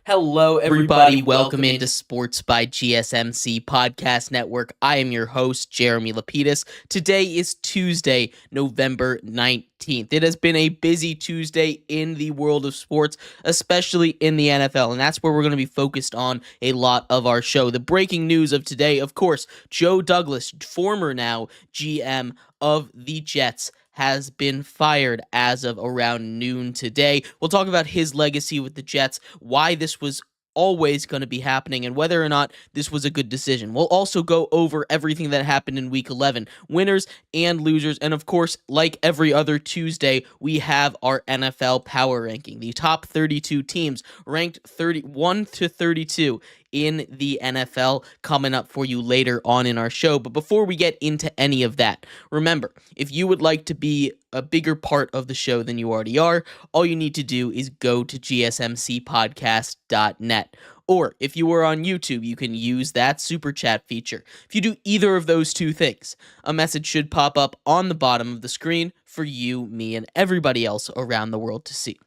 Hello, everybody. Welcome into Sports by GSMC Podcast Network. I am your host, Jeremy Lapidus. Today is Tuesday, November 19th. It has been a busy Tuesday in the world of sports, especially in the NFL, and that's where we're going to be focused on a lot of our show. The breaking news of today, of course, Joe Douglas, former now GM of the Jets, has been fired as of around noon today. We'll talk about his legacy with the Jets, why this was always going to be happening, and whether or not this was a good decision. We'll also go over everything that happened in Week 11, winners and losers, and of course, like every other Tuesday, we have our NFL Power Ranking. The top 32 teams ranked 31 to 32 in the NFL coming up for you later on in our show. But before we get into any of that, remember, if you would like to be a bigger part of the show than you already are, all you need to do is go to gsmcpodcast.net. Or if you are on YouTube, you can use that super chat feature. If you do either of those two things, a message should pop up on the bottom of the screen for you, me, and everybody else around the world to see.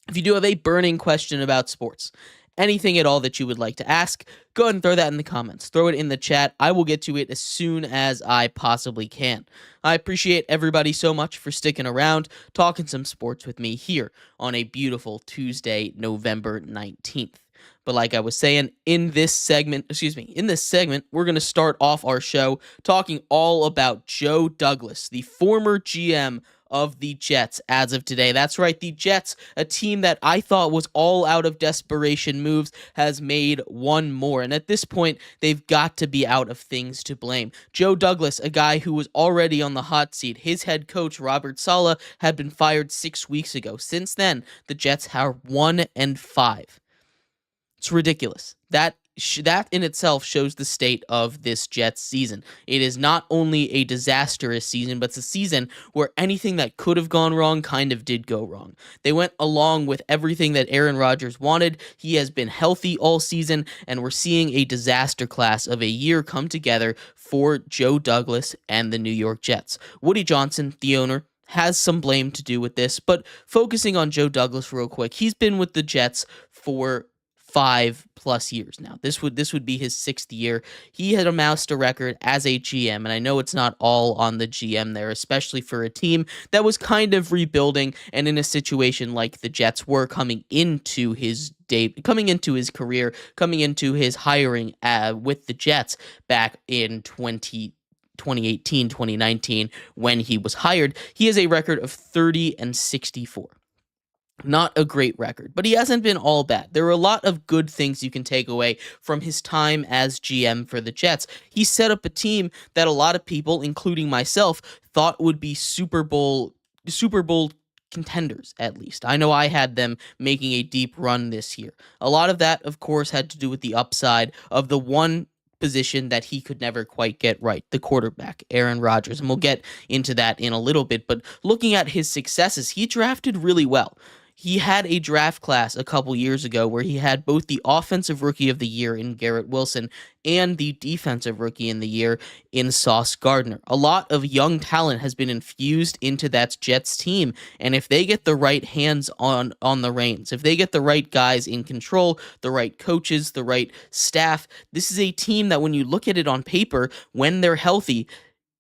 If you do have a burning question about sports, anything at all that you would like to ask, go ahead and throw that in the comments. Throw it in the chat. I will get to it as soon as I possibly can. I appreciate everybody so much for sticking around, talking some sports with me here on a beautiful Tuesday, November 19th. But like I was saying, in this segment, we're going to start off our show talking all about Joe Douglas, the former GM of the Jets as of today. That's right, the Jets, a team that I thought was all out of desperation moves, has made one more. And at this point, they've got to be out of things to blame. Joe Douglas, a guy who was already on the hot seat, his head coach, Robert Saleh, had been fired 6 weeks ago. Since then, the Jets are 1-5. It's ridiculous. That in itself shows the state of this Jets season. It is not only a disastrous season, but it's a season where anything that could have gone wrong kind of did go wrong. They went along with everything that Aaron Rodgers wanted. He has been healthy all season, and we're seeing a disaster class of a year come together for Joe Douglas and the New York Jets. Woody Johnson, the owner, has some blame to do with this, but focusing on Joe Douglas real quick, he's been with the Jets for 5+ years now. This would be his 6th year. He had amassed a record as a GM, and I know it's not all on the GM there, especially for a team that was kind of rebuilding and in a situation like the Jets were coming into his career, coming into his hiring with the Jets back in 2018, 2019, when he was hired. He has a record of 30-64. Not a great record, but he hasn't been all bad. There are a lot of good things you can take away from his time as GM for the Jets. He set up a team that a lot of people, including myself, thought would be Super Bowl contenders, at least. I know I had them making a deep run this year. A lot of that, of course, had to do with the upside of the one position that he could never quite get right, the quarterback, Aaron Rodgers. And we'll get into that in a little bit, but looking at his successes, he drafted really well. He had a draft class a couple years ago where he had both the offensive rookie of the year in Garrett Wilson and the defensive rookie in the year in Sauce Gardner. A lot of young talent has been infused into that Jets team, and if they get the right hands on the reins, if they get the right guys in control, the right coaches, the right staff, this is a team that when you look at it on paper, when they're healthy,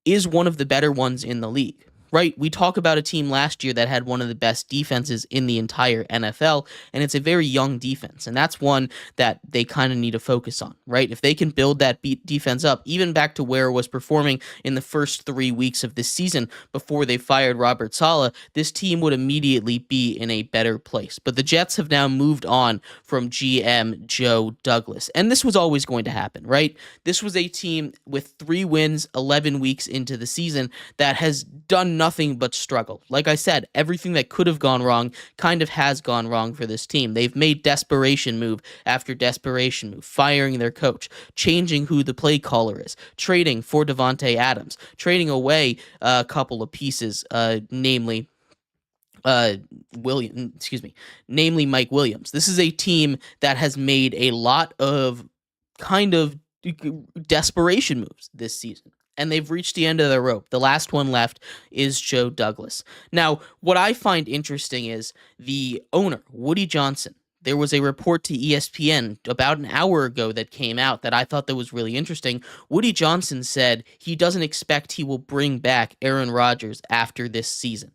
is one of the better ones in the league. Right, we talk about a team last year that had one of the best defenses in the entire NFL, and it's a very young defense, and that's one that they kind of need to focus on, right? If they can build that defense up, even back to where it was performing in the first 3 weeks of this season before they fired Robert Saleh, this team would immediately be in a better place. But the Jets have now moved on from GM Joe Douglas, and this was always going to happen, right? This was a team with 3 wins, 11 weeks into the season that has done nothing but struggle. Like I said, everything that could have gone wrong kind of has gone wrong for this team. They've made desperation move after desperation move, firing their coach, changing who the play caller is, trading for Devontae Adams, trading away a couple of pieces, namely Mike Williams. This is a team that has made a lot of kind of desperation moves this season, and they've reached the end of their rope. The last one left is Joe Douglas. Now, what I find interesting is the owner, Woody Johnson, There was a report to ESPN about an hour ago that came out that I thought that was really interesting. Woody Johnson said he doesn't expect he will bring back Aaron Rodgers after this season.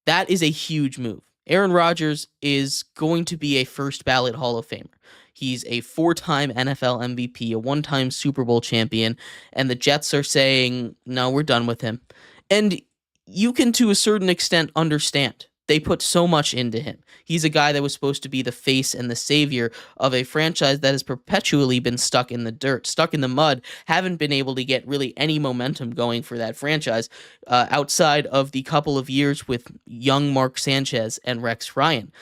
That is a huge move. Aaron Rodgers is going to be a first ballot Hall of Famer. He's a 4-time NFL MVP, a 1-time Super Bowl champion, and the Jets are saying, no, we're done with him. And you can, to a certain extent, understand. They put so much into him. He's a guy that was supposed to be the face and the savior of a franchise that has perpetually been stuck in the dirt, stuck in the mud, haven't been able to get really any momentum going for that franchise outside of the couple of years with young Mark Sanchez and Rex Ryan.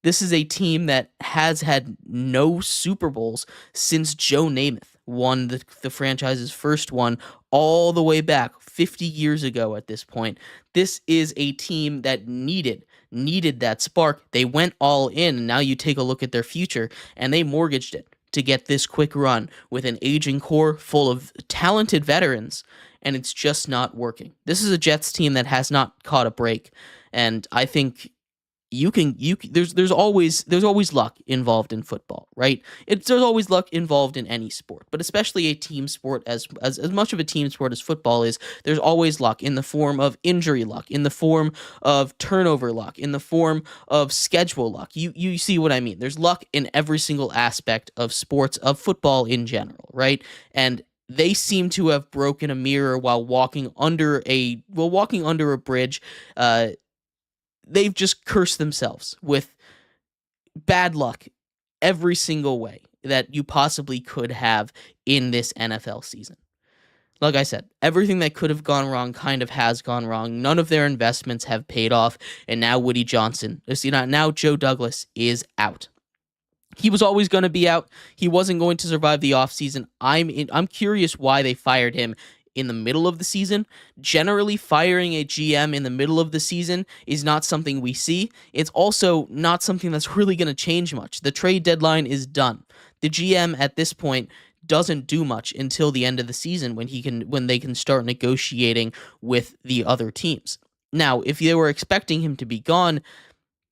This is a team that has had no Super Bowls since Joe Namath won the franchise's first one all the way back 50 years ago at this point. This is a team that needed that spark. They went all in, and now you take a look at their future, and they mortgaged it to get this quick run with an aging core full of talented veterans, and it's just not working. This is a Jets team that has not caught a break, and I think there's always luck involved in football, right? There's always luck involved in any sport, but especially a team sport as much of a team sport as football is. There's always luck in the form of injury luck, in the form of turnover luck, in the form of schedule luck. You see what I mean? There's luck in every single aspect of sports, of football in general, right? And they seem to have broken a mirror while walking under a bridge. They've just cursed themselves with bad luck every single way that you possibly could have in this NFL season. Like I said, everything that could have gone wrong kind of has gone wrong. None of their investments have paid off, and now now Joe Douglas is out. He was always going to be out. He wasn't going to survive the offseason. I'm curious why they fired him in the middle of the season. Generally, firing a GM in the middle of the season is not something we see. It's also not something that's really going to change much. The trade deadline is done. The GM at this point doesn't do much until the end of the season when they can start negotiating with the other teams. Now, if they were expecting him to be gone,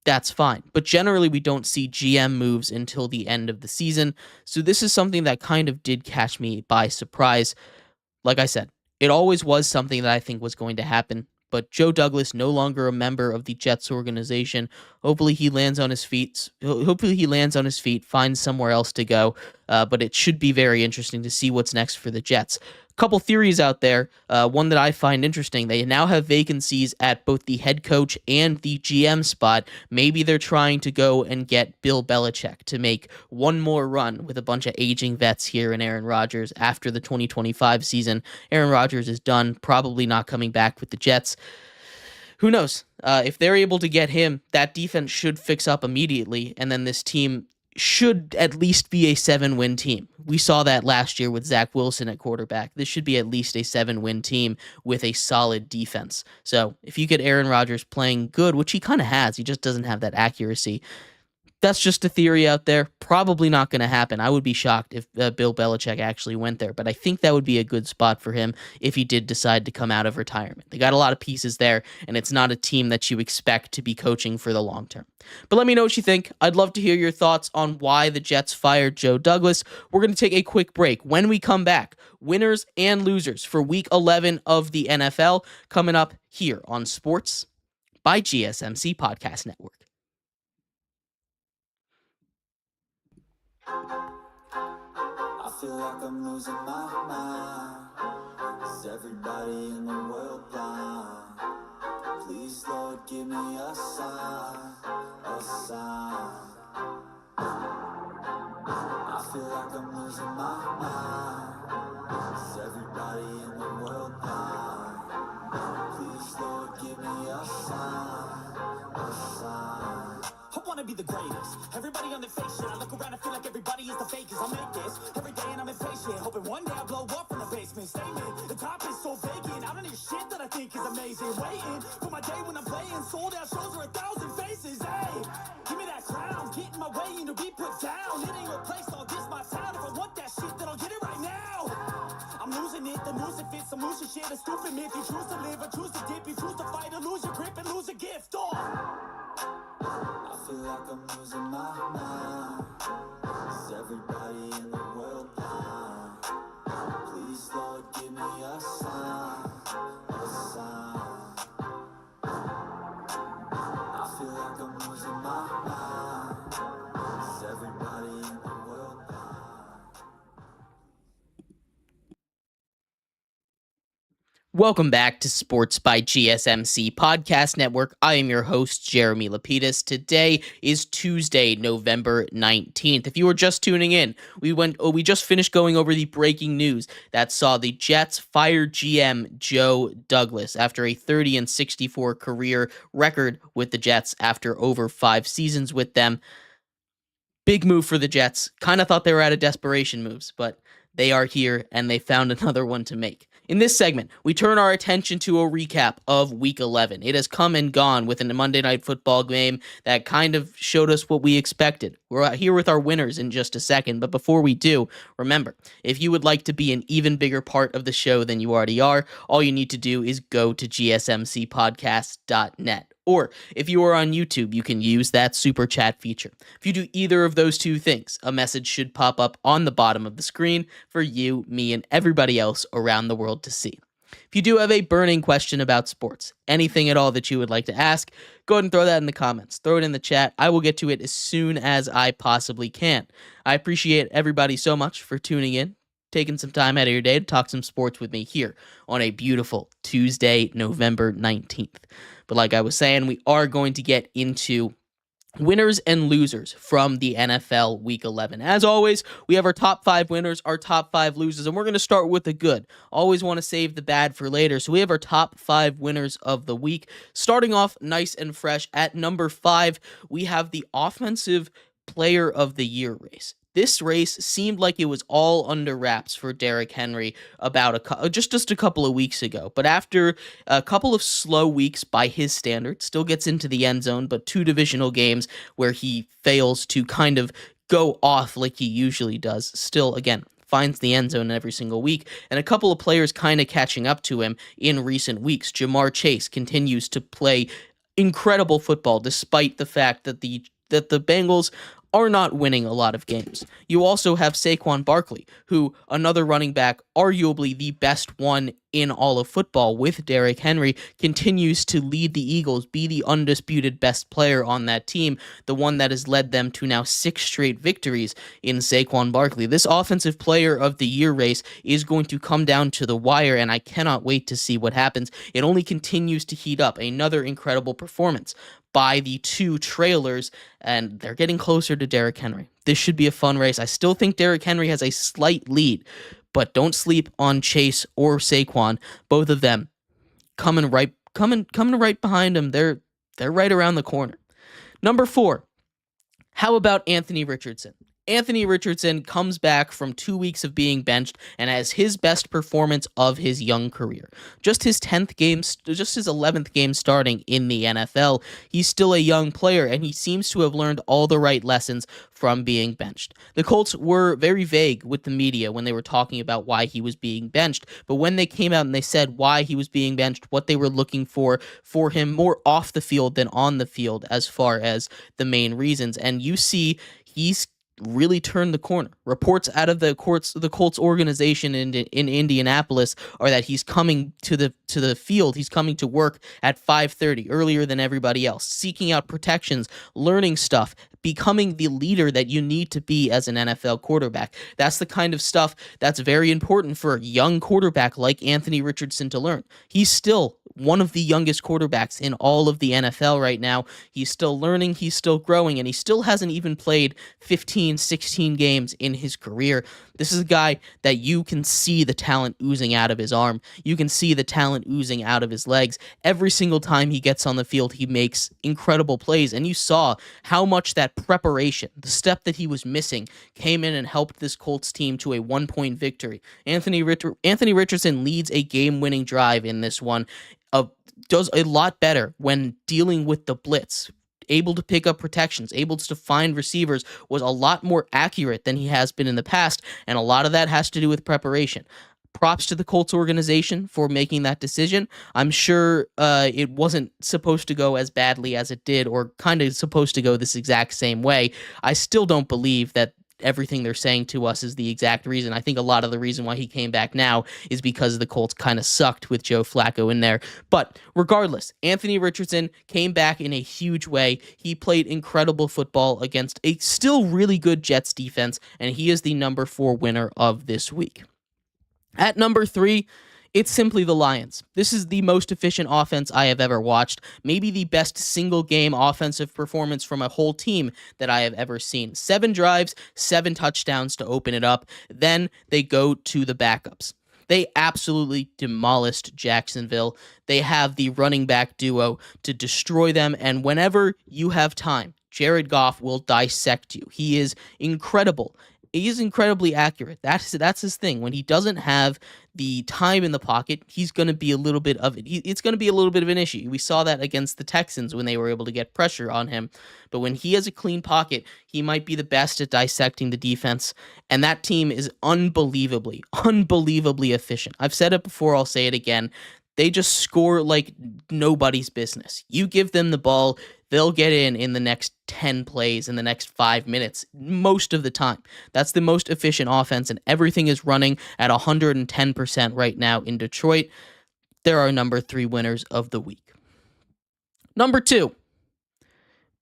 that's fine. But generally, we don't see GM moves until the end of the season. So this is something that kind of did catch me by surprise. Like I said, it always was something that I think was going to happen, but Joe Douglas no longer a member of the Jets organization. Hopefully he lands on his feet, finds somewhere else to go, but it should be very interesting to see what's next for the Jets. Couple theories out there. One that I find interesting, they now have vacancies at both the head coach and the GM spot. Maybe they're trying to go and get Bill Belichick to make one more run with a bunch of aging vets here in Aaron Rodgers after the 2025 season. Aaron Rodgers is done, probably not coming back with the Jets. Who knows? If they're able to get him, that defense should fix up immediately, and then this team should at least be a 7-win team. We saw that last year with Zach Wilson at quarterback. This should be at least a 7-win team with a solid defense. So if you get Aaron Rodgers playing good, which he kind of has, he just doesn't have that accuracy. That's just a theory out there. Probably not going to happen. I would be shocked if Bill Belichick actually went there, but I think that would be a good spot for him if he did decide to come out of retirement. They got a lot of pieces there, and it's not a team that you expect to be coaching for the long term. But let me know what you think. I'd love to hear your thoughts on why the Jets fired Joe Douglas. We're going to take a quick break. When we come back, winners and losers for Week 11 of the NFL coming up here on Sports by GSMC Podcast Network. I feel like I'm losing my mind. Is everybody in the world blind? Please, Lord, give me a sign, a sign. I feel like I'm losing my mind. Is everybody in the world blind? Please, Lord, give me a sign, a sign. I wanna be the greatest. Everybody on their face shit. I look around and feel like everybody is the fakest. I'll make this every day and I'm impatient. Hoping one day I'll blow up from the basement. Statement, the top is so vacant. I don't hear shit that I think is amazing. Waiting for my day when I'm playing. Sold out shows with 1,000 faces. Hey, give me that crown. Get in my way and to be put down. It ain't a place, all this my town. If I want that shit, then I'll get it right now. I'm losing it, the noose it fits. I'm losing shit, a stupid myth. You choose to live or choose to dip. You choose to fight or lose your grip and lose a gift. Oh. feel like I'm losing my mind. Is everybody in the world blind? Please, Lord, give me a sign, a sign. I feel like I'm losing my mind. Is everybody in the world blind? Welcome back to Sports by GSMC Podcast Network. I am your host, Jeremy Lapidus. Today is Tuesday, November 19th. If you were just tuning in, we just finished going over the breaking news that saw the Jets fire GM Joe Douglas after a 30-64 career record with the Jets after over 5 seasons with them. Big move for the Jets. Kind of thought they were out of desperation moves, but they are here and they found another one to make. In this segment, we turn our attention to a recap of Week 11. It has come and gone with a Monday Night Football game that kind of showed us what we expected. We're here with our winners in just a second, but before we do, remember, if you would like to be an even bigger part of the show than you already are, all you need to do is go to gsmcpodcast.net. Or if you are on YouTube, you can use that super chat feature. If you do either of those two things, a message should pop up on the bottom of the screen for you, me, and everybody else around the world to see. If you do have a burning question about sports, anything at all that you would like to ask, go ahead and throw that in the comments. Throw it in the chat. I will get to it as soon as I possibly can. I appreciate everybody so much for tuning in, taking some time out of your day to talk some sports with me here on a beautiful Tuesday, November 19th. But like I was saying, we are going to get into winners and losers from the NFL Week 11. As always, we have our top 5 winners, our top 5 losers, and we're going to start with the good. Always want to save the bad for later, so we have our top 5 winners of the week. Starting off nice and fresh at number 5, we have the Offensive Player of the Year race. This race seemed like it was all under wraps for Derrick Henry about just a couple of weeks ago. But after a couple of slow weeks by his standards, still gets into the end zone, but 2 divisional games where he fails to kind of go off like he usually does. Still, again, finds the end zone every single week, and a couple of players kind of catching up to him in recent weeks. Jamar Chase continues to play incredible football despite the fact that the Bengals are not winning a lot of games. You also have Saquon Barkley, who, another running back, arguably the best one in all of football with Derrick Henry, continues to lead the Eagles, be the undisputed best player on that team, the one that has led them to now 6 straight victories in Saquon Barkley. This Offensive Player of the Year race is going to come down to the wire, and I cannot wait to see what happens. It only continues to heat up. Another incredible performance by the 2 trailers, and they're getting closer to Derrick Henry. This should be a fun race. I still think Derrick Henry has a slight lead, but don't sleep on Chase or Saquon. Both of them coming right behind him. They're right around the corner. Number 4. How about Anthony Richardson? Anthony Richardson comes back from 2 weeks of being benched and has his best performance of his young career. Just his 11th game starting in the NFL. He's still a young player, and he seems to have learned all the right lessons from being benched. The Colts were very vague with the media when they were talking about why he was being benched, but when they came out and they said why he was being benched, what they were looking for him more off the field than on the field as far as the main reasons, and you see he's really turned the corner. Reports out of the Colts organization in Indianapolis are that he's coming to the field. He's coming to work at 5:30 earlier than everybody else, seeking out protections, learning stuff, becoming the leader that you need to be as an NFL quarterback. That's the kind of stuff that's very important for a young quarterback like Anthony Richardson to learn. He's still one of the youngest quarterbacks in all of the NFL right now. He's still learning, he's still growing, and he still hasn't even played 15, 16 games in his career. This is a guy that you can see the talent oozing out of his arm. You can see the talent oozing out of his legs. Every single time he gets on the field, he makes incredible plays, and you saw how much that preparation, the step that he was missing, came in and helped this Colts team to a 1-point victory. Anthony Richardson leads a game-winning drive in this one. Does a lot better when dealing with the blitz, able to pick up protections, able to find receivers, was a lot more accurate than he has been in the past, and a lot of that has to do with preparation. props to the Colts organization for making that decision. I'm sure it wasn't supposed to go as badly as it did, or kind of supposed to go this exact same way. I still don't believe that everything they're saying to us is the exact reason. I think a lot of the reason why he came back now is because the Colts kind of sucked with Joe Flacco in there. But regardless, Anthony Richardson came back in a huge way. He played incredible football against a still really good Jets defense, and he is the number 4 winner of this week. At number 3, it's simply the Lions. This is the most efficient offense I have ever watched, maybe the best single-game offensive performance from a whole team that I have ever seen. 7 drives, 7 touchdowns to open it up. Then they go to the backups. They absolutely demolished Jacksonville. They have the running back duo to destroy them, and whenever you have time, Jared Goff will dissect you. He is incredible. He is incredibly accurate. That's his thing. When he doesn't have the time in the pocket, he's going to be a little bit of it. It's going to be a little bit of an issue. We saw that against the Texans when they were able to get pressure on him. But when he has a clean pocket, he might be the best at dissecting the defense. And that team is unbelievably efficient. I've said it before. I'll say it again. They just score like nobody's business. You give them the ball, they'll get in the next 10 plays, in the next 5 minutes, most of the time. That's the most efficient offense, and everything is running at 110% right now in Detroit. There are number 3 winners of the week. Number 2,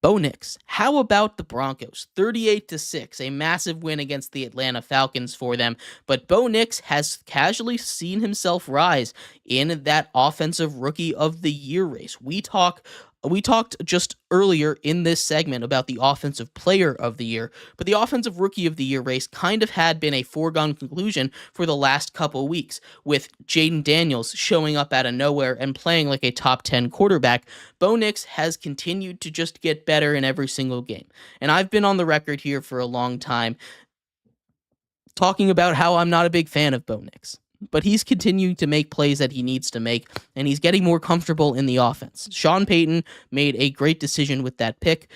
Bo Nix. How about the Broncos? 38-6, a massive win against the Atlanta Falcons for them. But Bo Nix has casually seen himself rise in that offensive rookie of the year race. We talked just earlier in this segment about the offensive player of the year, but the offensive rookie of the year race kind of had been a foregone conclusion for the last couple weeks, with Jaden Daniels showing up out of nowhere and playing like a top 10 quarterback. Bo Nix has continued to just get better in every single game. And I've been on the record here for a long time talking about how I'm not a big fan of Bo Nix. But he's continuing to make plays that he needs to make, and he's getting more comfortable in the offense. Sean Payton made a great decision with that pick,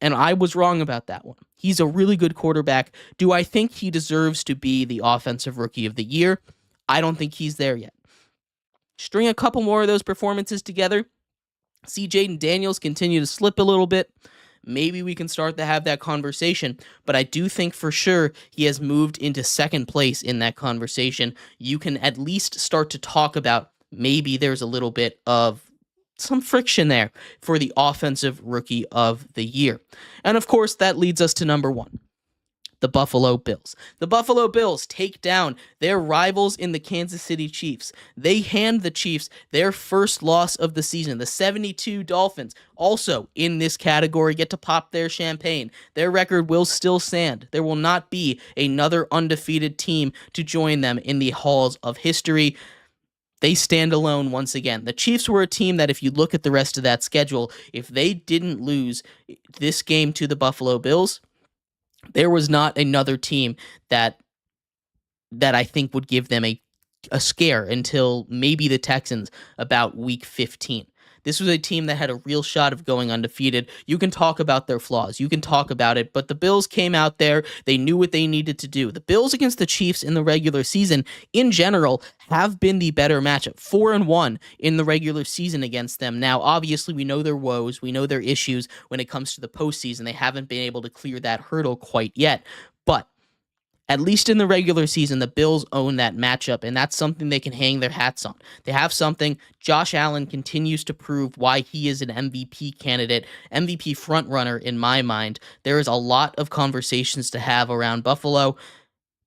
and I was wrong about that one. He's a really good quarterback. Do I think he deserves to be the offensive rookie of the year? I don't think he's there yet. String a couple more of those performances together, see Jaden Daniels continue to slip a little bit, maybe we can start to have that conversation, but I do think for sure he has moved into second place in that conversation. You can at least start to talk about maybe there's a little bit of some friction there for the offensive rookie of the year. And of course, that leads us to number 1. The Buffalo Bills. The Buffalo Bills take down their rivals in the Kansas City Chiefs. They hand the Chiefs their first loss of the season. The 72 Dolphins, also in this category, get to pop their champagne. Their record will still stand. There will not be another undefeated team to join them in the halls of history. They stand alone once again. The Chiefs were a team that, if you look at the rest of that schedule, if they didn't lose this game to the Buffalo Bills, there was not another team that I think would give them a scare until maybe the Texans about week 15. This was a team that had a real shot of going undefeated. You can talk about their flaws. You can talk about it, but the Bills came out there. They knew what they needed to do. The Bills against the Chiefs in the regular season, in general, have been the better matchup. 4-1 in the regular season against them. Now, obviously, we know their woes. We know their issues when it comes to the postseason. They haven't been able to clear that hurdle quite yet, but at least in the regular season, the Bills own that matchup, and that's something they can hang their hats on. They have something. Josh Allen continues to prove why he is an MVP candidate, MVP frontrunner in my mind. There is a lot of conversations to have around Buffalo.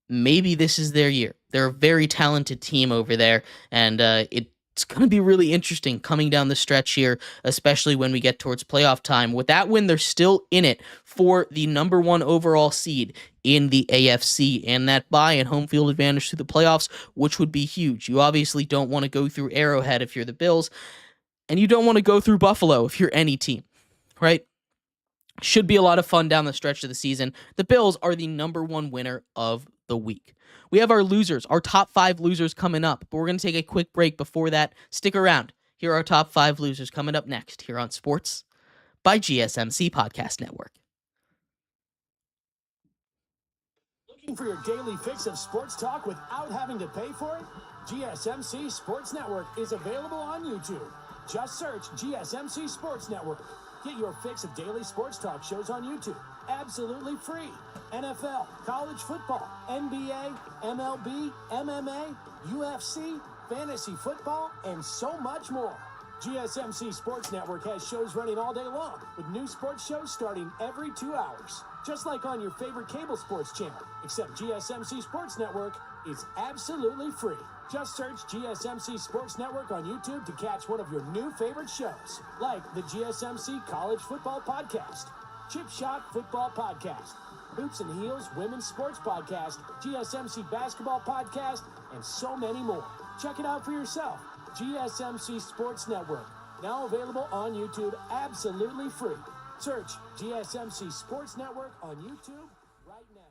Maybe this is their year. They're a very talented team over there, and it's going to be really interesting coming down the stretch here, especially when we get towards playoff time. With that win, they're still in it for the number 1 overall seed in the AFC, and that bye and home field advantage to the playoffs, which would be huge. You obviously don't want to go through Arrowhead if you're the Bills, and you don't want to go through Buffalo if you're any team, right? Should be a lot of fun down the stretch of the season. The Bills are the number 1 winner of the week. We have our losers, our top 5 losers coming up, but we're going to take a quick break before that. Stick around. Here are our top 5 losers coming up next here on Sports by GSMC Podcast Network. Looking for your daily fix of sports talk without having to pay for it? GSMC Sports Network is available on YouTube. Just search GSMC Sports Network. Get your fix of daily sports talk shows on YouTube, absolutely free. NFL, college football, NBA, MLB, MMA, UFC, fantasy football, and so much more. GSMC Sports Network has shows running all day long, with new sports shows starting every 2 hours. Just like on your favorite cable sports channel, except GSMC Sports Network is absolutely free. Just search GSMC Sports Network on YouTube to catch one of your new favorite shows, like the GSMC College Football Podcast, Chip Shot Football Podcast, Hoops and Heels Women's Sports Podcast, GSMC Basketball Podcast, and so many more. Check it out for yourself. GSMC Sports Network, now available on YouTube absolutely free. Search GSMC Sports Network on YouTube right now.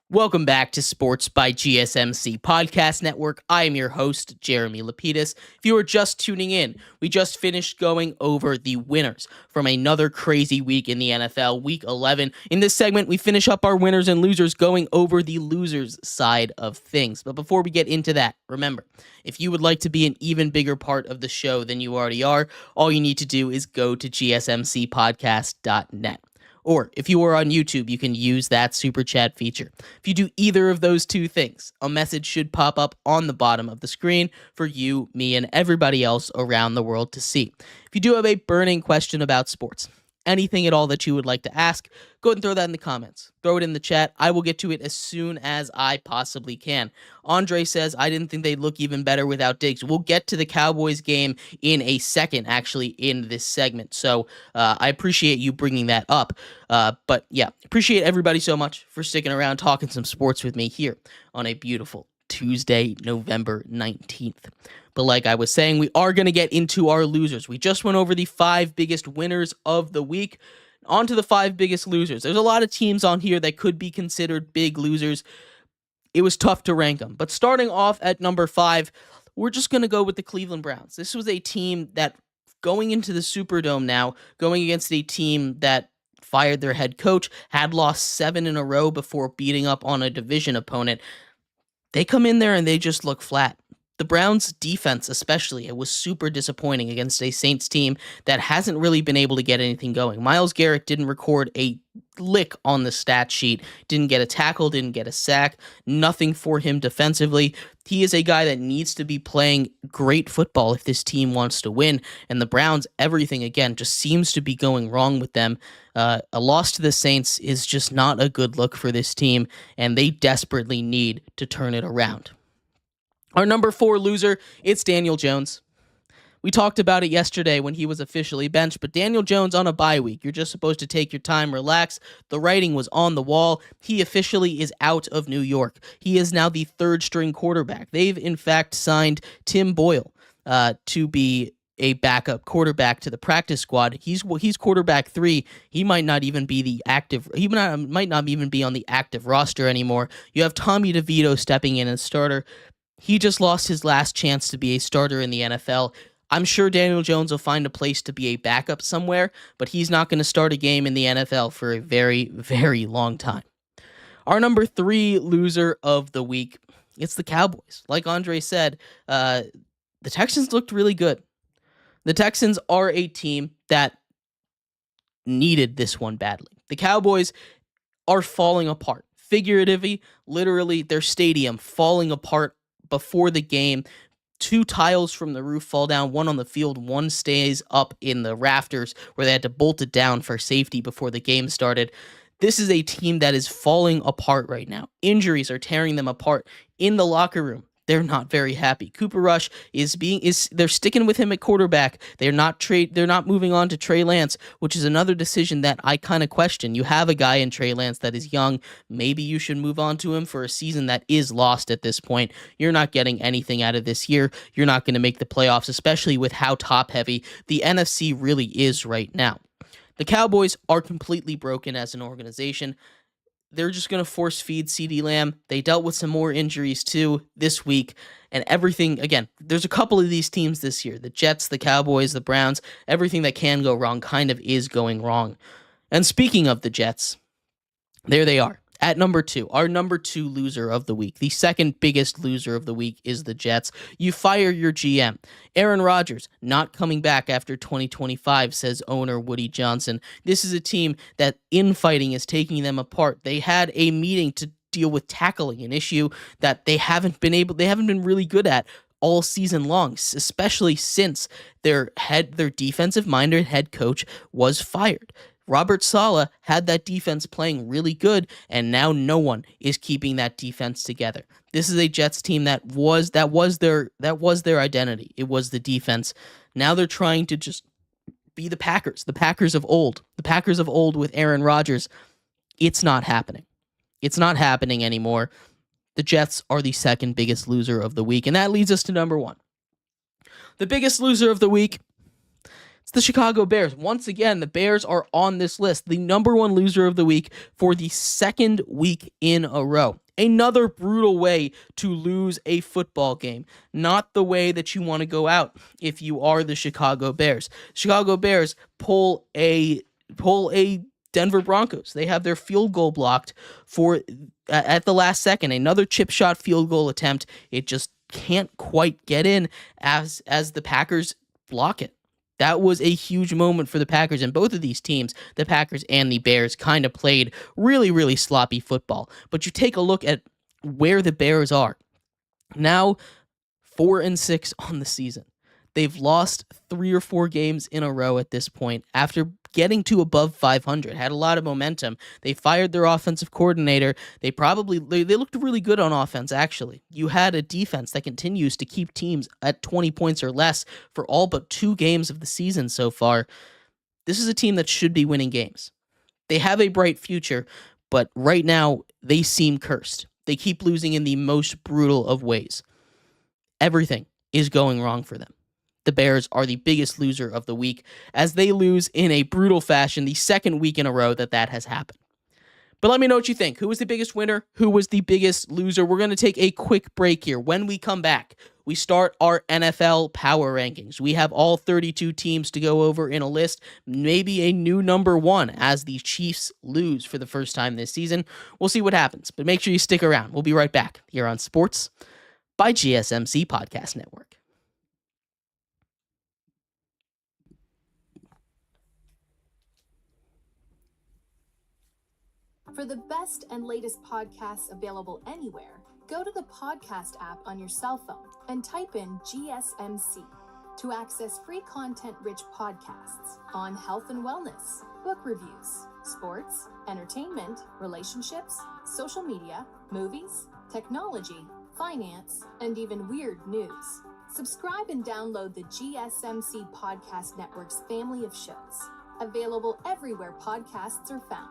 Welcome back to Sports by GSMC Podcast Network. I am your host, Jeremy Lapidus. If you are just tuning in, we just finished going over the winners from another crazy week in the NFL, Week 11. In this segment, we finish up our winners and losers going over the losers side of things. But before we get into that, remember, if you would like to be an even bigger part of the show than you already are, all you need to do is go to gsmcpodcast.net. Or if you are on YouTube, you can use that super chat feature. If you do either of those two things, a message should pop up on the bottom of the screen for you, me, and everybody else around the world to see. If you do have a burning question about sports, anything at all that you would like to ask, go ahead and throw that in the comments. Throw it in the chat. I will get to it as soon as I possibly can. Andre says, I didn't think they'd look even better without Diggs. We'll get to the Cowboys game in a second, actually, in this segment. So I appreciate you bringing that up. But yeah, appreciate everybody so much for sticking around talking some sports with me here on a beautiful Tuesday, November 19th. But like I was saying, we are going to get into our losers. We just went over the 5 biggest winners of the week. On to the 5 biggest losers. There's a lot of teams on here that could be considered big losers. It was tough to rank them. But starting off at number 5, we're just going to go with the Cleveland Browns. This was a team that, going into the Superdome now, going against a team that fired their head coach, had lost 7 in a row before beating up on a division opponent. They come in there and they just look flat. The Browns' defense especially, it was super disappointing against a Saints team that hasn't really been able to get anything going. Myles Garrett didn't record a lick on the stat sheet, didn't get a tackle, didn't get a sack, nothing for him defensively. He is a guy that needs to be playing great football if this team wants to win, and the Browns, everything again just seems to be going wrong with them. A loss to the Saints is just not a good look for this team, and they desperately need to turn it around. Our number 4 loser, it's Daniel Jones. We talked about it yesterday when he was officially benched, but Daniel Jones on a bye week. You're just supposed to take your time, relax. The writing was on the wall. He officially is out of New York. He is now the 3rd-string quarterback. They've, in fact, signed Tim Boyle to be a backup quarterback to the practice squad. He's quarterback 3. He might not even be the active. He might not even be on the active roster anymore. You have Tommy DeVito stepping in as starter. He just lost his last chance to be a starter in the NFL. I'm sure Daniel Jones will find a place to be a backup somewhere, but he's not going to start a game in the NFL for a very, very long time. Our number 3 loser of the week, it's the Cowboys. Like Andre said, the Texans looked really good. The Texans are a team that needed this one badly. The Cowboys are falling apart. Figuratively, literally, their stadium falling apart before the game. 2 tiles from the roof fall down, one on the field, one stays up in the rafters where they had to bolt it down for safety before the game started. This is a team that is falling apart right now. Injuries are tearing them apart in the locker room. They're not very happy. Cooper Rush they're sticking with him at quarterback. They're not moving on to Trey Lance, which is another decision that I kind of question. You have a guy in Trey Lance that is young. Maybe you should move on to him for a season that is lost at this point. You're not getting anything out of this year. You're not going to make the playoffs, especially with how top heavy the NFC really is right now. The Cowboys are completely broken as an organization. they're just going to force feed CeeDee Lamb. They dealt with some more injuries too this week, and everything, again, there's a couple of these teams this year, the Jets, the Cowboys, the Browns, everything that can go wrong kind of is going wrong. And speaking of the Jets, there they are. At number 2, our number 2 loser of the week. The second biggest loser of the week is the Jets. You fire your GM. Aaron Rodgers not coming back after 2025, says owner Woody Johnson. This is a team that infighting is taking them apart. They had a meeting to deal with tackling, an issue that they haven't been really good at all season long, especially since their defensive-minded head coach was fired. Robert Saleh had that defense playing really good, and now no one is keeping that defense together. This is a Jets team that was their identity. It was the defense. Now they're trying to just be the Packers of old with Aaron Rodgers. It's not happening. It's not happening anymore. The Jets are the second biggest loser of the week, and that leads us to number 1. The biggest loser of the week, it's the Chicago Bears. Once again, the Bears are on this list. The number 1 loser of the week for the second week in a row. Another brutal way to lose a football game. Not the way that you want to go out if you are the Chicago Bears. Chicago Bears pull a Denver Broncos. They have their field goal blocked at the last second. Another chip shot field goal attempt. It just can't quite get in as the Packers block it. That was a huge moment for the Packers, and both of these teams, the Packers and the Bears, kind of played really, really sloppy football. But you take a look at where the Bears are. Now 4-6 on the season. They've lost 3 or 4 games in a row at this point after getting to above 500. Had a lot of momentum. They fired their offensive coordinator. They looked really good on offense, actually. You had a defense that continues to keep teams at 20 points or less for all but 2 games of the season so far. This is a team that should be winning games. They have a bright future, but right now they seem cursed. They keep losing in the most brutal of ways. Everything is going wrong for them. The Bears are the biggest loser of the week as they lose in a brutal fashion the second week in a row that has happened. But let me know what you think. Who was the biggest winner? Who was the biggest loser? We're going to take a quick break here. When we come back, we start our NFL power rankings. We have all 32 teams to go over in a list, maybe a new number 1 as the Chiefs lose for the first time this season. We'll see what happens, but make sure you stick around. We'll be right back here on Sports by GSMC Podcast Network. For the best and latest podcasts available anywhere, go to the podcast app on your cell phone and type in GSMC to access free content-rich podcasts on health and wellness, book reviews, sports, entertainment, relationships, social media, movies, technology, finance, and even weird news. Subscribe and download the GSMC Podcast Network's family of shows, available everywhere podcasts are found.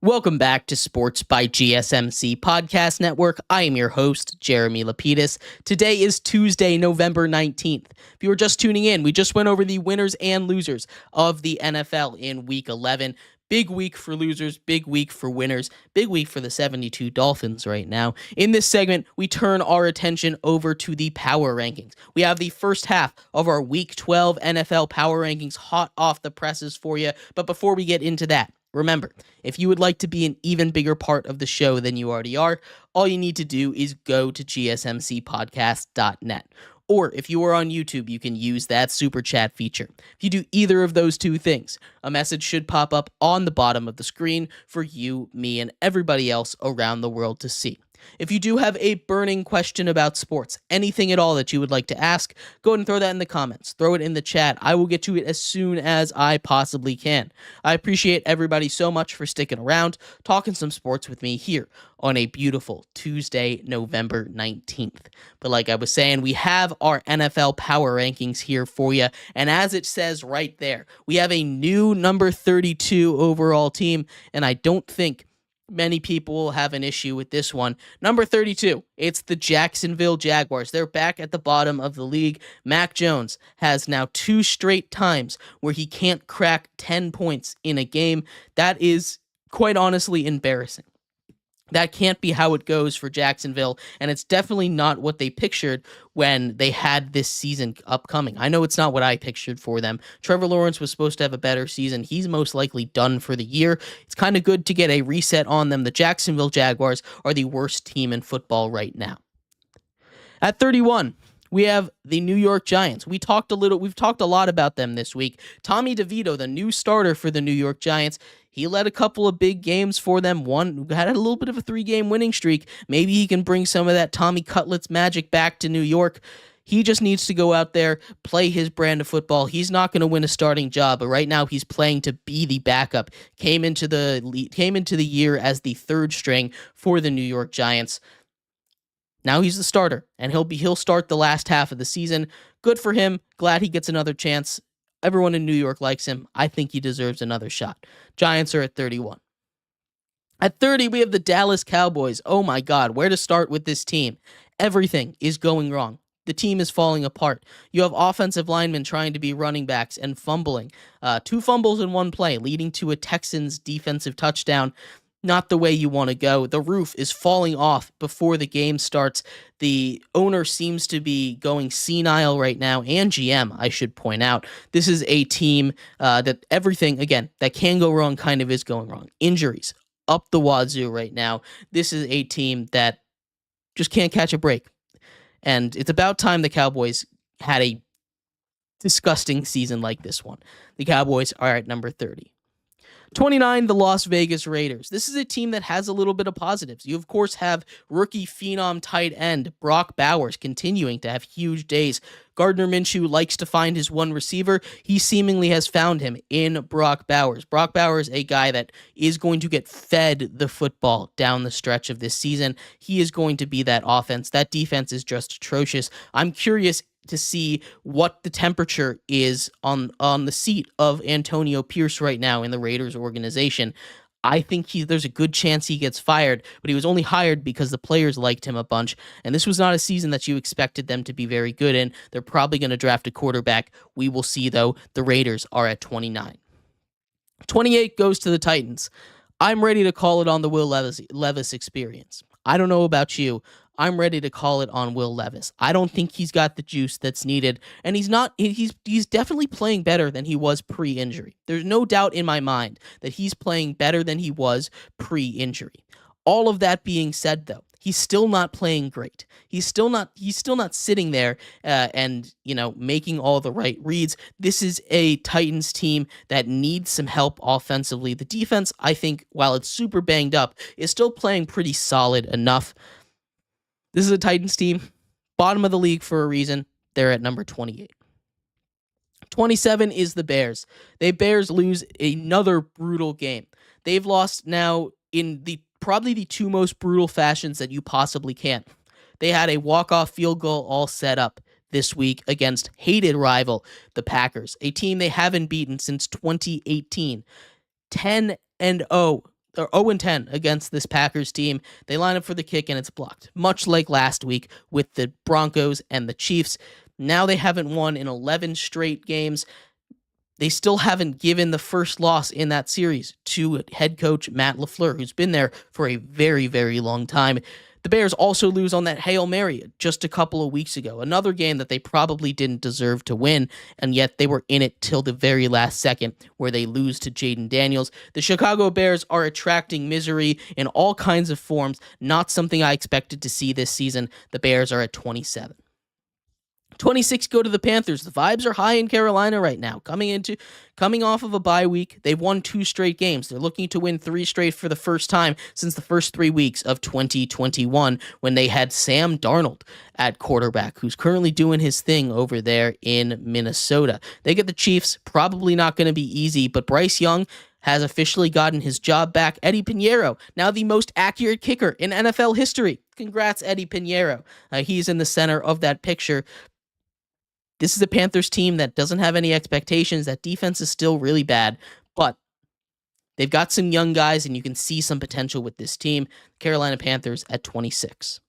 Welcome back to Sports by GSMC Podcast Network. I am your host, Jeremy Lapidus. Today is Tuesday, November 19th. If you were just tuning in, we just went over the winners and losers of the NFL in Week 11. Big week for losers, big week for winners, big week for the 72 Dolphins right now. In this segment, we turn our attention over to the power rankings. We have the first half of our Week 12 NFL power rankings hot off the presses for you. But before we get into that, remember, if you would like to be an even bigger part of the show than you already are, all you need to do is go to gsmcpodcast.net. Or if you are on YouTube, you can use that super chat feature. If you do either of those two things, a message should pop up on the bottom of the screen for you, me, and everybody else around the world to see. If you do have a burning question about sports, anything at all that you would like to ask, go ahead and throw that in the comments. Throw it in the chat. I will get to it as soon as I possibly can. I appreciate everybody so much for sticking around, talking some sports with me here on a beautiful Tuesday, November 19th. But like I was saying, we have our NFL power rankings here for you. And as it says right there, we have a new number 32 overall team. And I don't think many people will have an issue with this one. Number 32, it's the Jacksonville Jaguars. They're back at the bottom of the league. Mac Jones has now 2 straight times where he can't crack 10 points in a game. That is quite honestly embarrassing. That can't be how it goes for Jacksonville, and it's definitely not what they pictured when they had this season upcoming. I know it's not what I pictured for them. Trevor Lawrence was supposed to have a better season. He's most likely done for the year. It's kind of good to get a reset on them. The Jacksonville Jaguars are the worst team in football right now. At 31, we have the New York Giants. We've talked a lot about them this week. Tommy DeVito, the new starter for the New York Giants, he led a couple of big games for them. One had a little bit of a 3-game winning streak. Maybe he can bring some of that Tommy Cutlets magic back to New York. He just needs to go out there, play his brand of football. He's not going to win a starting job, but right now he's playing to be the backup. Came into the year as the 3rd string for the New York Giants. Now he's the starter, and he'll start the last half of the season. Good for him. Glad he gets another chance. Everyone in New York likes him. I think he deserves another shot. Giants are at 31. At 30, we have the Dallas Cowboys. Oh my God, where to start with this team? Everything is going wrong. The team is falling apart. You have offensive linemen trying to be running backs and fumbling. 2 fumbles in one play, leading to a Texans defensive touchdown. Not the way you want to go. The roof is falling off before the game starts. The owner seems to be going senile right now, and GM, I should point out. This is a team that everything, again, that can go wrong kind of is going wrong. Injuries up the wazoo right now. This is a team that just can't catch a break. And it's about time the Cowboys had a disgusting season like this one. The Cowboys are at number 30. 29, the Las Vegas Raiders. This is a team that has a little bit of positives. You, of course, have rookie phenom tight end Brock Bowers continuing to have huge days. Gardner Minshew likes to find his one receiver. He seemingly has found him in Brock Bowers. Brock Bowers, a guy that is going to get fed the football down the stretch of this season. He is going to be that offense. That defense is just atrocious. I'm curious to see what the temperature is on the seat of Antonio Pierce right now in the Raiders organization. I think there's a good chance he gets fired, but he was only hired because the players liked him a bunch, and this was not a season that you expected them to be very good in. They're probably going to draft a quarterback. We will see, though. The Raiders are at 29. 28 goes to the Titans. I'm ready to call it on the Will Levis experience. I don't know about you. I'm ready to call it on Will Levis. I don't think he's got the juice that's needed, and he's definitely playing better than he was pre-injury. There's no doubt in my mind that he's playing better than he was pre-injury. All of that being said, though, he's still not playing great. He's still not sitting there and making all the right reads. This is a Titans team that needs some help offensively. The defense, I think, while it's super banged up, is still playing pretty solid enough. This is a Titans team, bottom of the league for a reason. They're at number 28. 27 is the Bears. The Bears lose another brutal game. They've lost now in probably the 2 most brutal fashions that you possibly can. They had a walk-off field goal all set up this week against hated rival, the Packers, a team they haven't beaten since 2018. 10-0. They're 0-10 against this Packers team. They line up for the kick and it's blocked, much like last week with the Broncos and the Chiefs. Now they haven't won in 11 straight games. They still haven't given the first loss in that series to head coach Matt LaFleur, who's been there for a very, very long time. The Bears also lose on that Hail Mary just a couple of weeks ago, another game that they probably didn't deserve to win, and yet they were in it till the very last second where they lose to Jaden Daniels. The Chicago Bears are attracting misery in all kinds of forms, not something I expected to see this season. The Bears are at 27. 26 go to the Panthers. The vibes are high in Carolina right now. Coming off of a bye week, they've won 2 straight games. They're looking to win 3 straight for the first time since the first 3 weeks of 2021 when they had Sam Darnold at quarterback, who's currently doing his thing over there in Minnesota. They get the Chiefs, probably not going to be easy, but Bryce Young has officially gotten his job back. Eddie Pinheiro, now the most accurate kicker in NFL history. Congrats, Eddie Pinheiro. He's in the center of that picture. This is a Panthers team that doesn't have any expectations. That defense is still really bad, but They've got some young guys, and you can see some potential with this team. Carolina Panthers at 26.